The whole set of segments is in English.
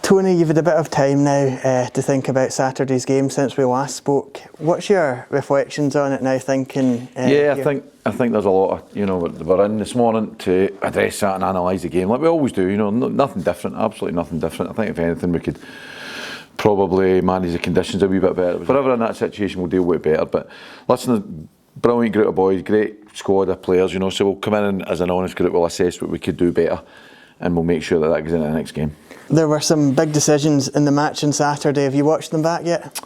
Tony, you've had a bit of time now to think about Saturday's game since we last spoke. What's your reflections on it now, thinking? I think there's a lot of, we're in this morning to address that and analyse the game like we always do. Nothing different, absolutely nothing different. I think if anything we could probably manage the conditions a wee bit better. If we're ever in that situation, we'll deal with it better. But listen, brilliant group of boys, great squad of players, so we'll come in and, as an honest group, we'll assess what we could do better and we'll make sure that goes into the next game. There were some big decisions in the match on Saturday. Have you watched them back yet?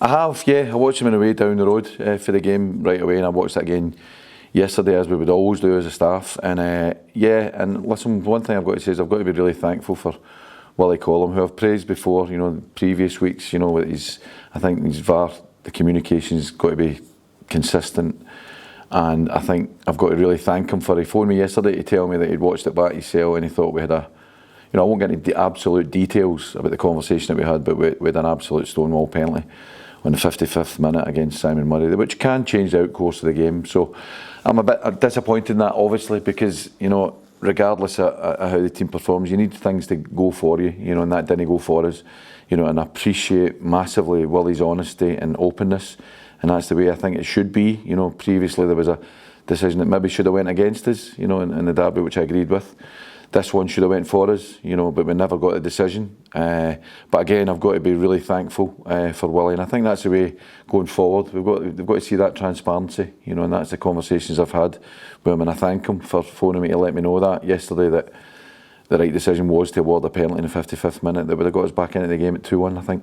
I have, yeah. I watched them on the way down the road for the game right away, and I watched that again yesterday, as we would always do as a staff. And and listen, one thing I've got to say is I've got to be really thankful for Willie Collum, who I've praised before, previous weeks, with his, I think his VAR, the communication's got to be consistent. And I think I've got to really thank him for, he phoned me yesterday to tell me that he'd watched it back himself and he thought we had a, I won't get into the absolute details about the conversation that we had, but we had an absolute stonewall penalty on the 55th minute against Simon Murray, which can change the outcourse of the game. So I'm a bit disappointed in that, obviously, because, regardless of how the team performs, you need things to go for you, and that didn't go for us. And I appreciate massively Willie's honesty and openness, and that's the way I think it should be. Previously there was a decision that maybe should have went against us, in the derby, which I agreed with. This one should have went for us, but we never got a decision. But again, I've got to be really thankful for Willie, and I think that's the way going forward. They've got to see that transparency, and that's the conversations I've had with him, and I thank him for phoning me to let me know that yesterday, that the right decision was to award a penalty in the 55th minute that would have got us back into the game at 2-1, I think.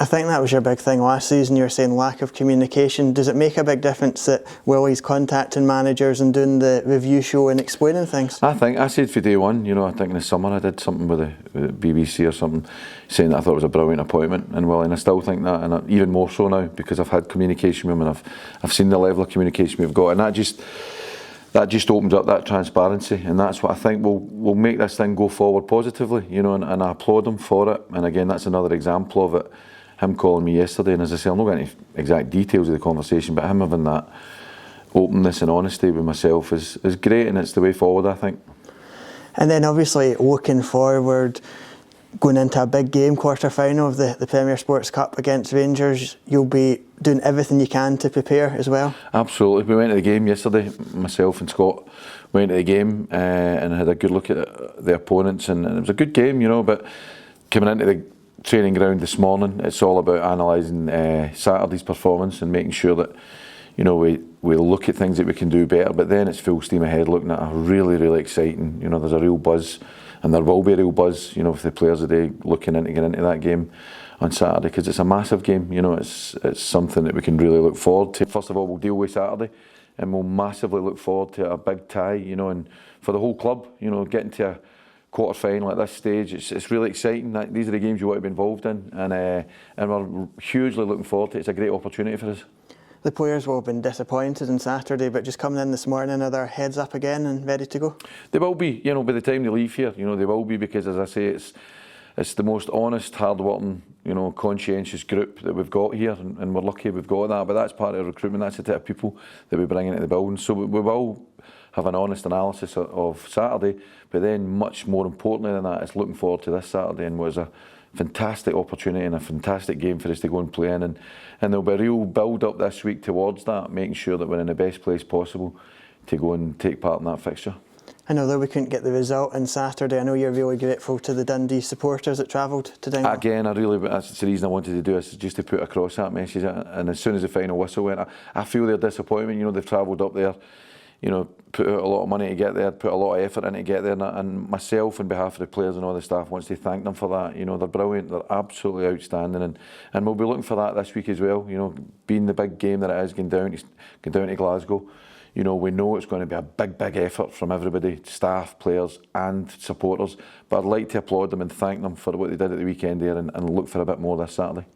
I think that was your big thing last season. You were saying lack of communication. Does it make a big difference that Willie's contacting managers and doing the review show and explaining things? I said for day one, I think in the summer I did something with the BBC or something, saying that I thought it was a brilliant appointment, and Willie, and I still think that, and even more so now, because I've had communication with him and I've seen the level of communication we've got, and that just opens up that transparency, and that's what I think will make this thing go forward positively, and I applaud him for it. And again, that's another example of it. Him calling me yesterday, and as I say, I'm not getting any exact details of the conversation, but him having that openness and honesty with myself is great, and it's the way forward, I think. And then obviously looking forward, going into a big game, quarter-final of the Premier Sports Cup against Rangers, you'll be doing everything you can to prepare as well? Absolutely. We went to the game yesterday, myself and Scott went to the game and had a good look at the opponents, and it was a good game, but coming into the training ground this morning, it's all about analysing Saturday's performance and making sure that we look at things that we can do better, but then it's full steam ahead looking at a really, really exciting, there's a real buzz, and there will be a real buzz, for the players today looking into getting into that game on Saturday, because it's a massive game, it's something that we can really look forward to. First of all, we'll deal with Saturday, and we'll massively look forward to a big tie, and for the whole club, getting to a quarter final at this stage, it's really exciting. These are the games you want to be involved in, and we're hugely looking forward to it. It's a great opportunity for us. The players will have been disappointed on Saturday, but just coming in this morning, are their heads up again and ready to go? They will be, by the time they leave here, they will be, because as I say, it's the most honest, hard-working, conscientious group that we've got here, and we're lucky we've got that. But that's part of recruitment. That's the type of people that we bring into the building. So we will have an honest analysis of Saturday, but then much more importantly than that, it's looking forward to this Saturday, and was a fantastic opportunity and a fantastic game for us to go and play in, and there'll be a real build up this week towards that, making sure that we're in the best place possible to go and take part in that fixture. And although we couldn't get the result on Saturday, I know you're really grateful to the Dundee supporters that travelled to Dingwall. Again, that's the reason I wanted to do this, just to put across that message, and as soon as the final whistle went, I feel their disappointment. They've travelled up there, put out a lot of money to get there, put a lot of effort in to get there, and myself, on behalf of the players and all the staff, wants to thank them for that. They're brilliant, they're absolutely outstanding, and we'll be looking for that this week as well. Being the big game that it is, going down to Glasgow, we know it's going to be a big, big effort from everybody, staff, players and supporters, but I'd like to applaud them and thank them for what they did at the weekend there, and look for a bit more this Saturday.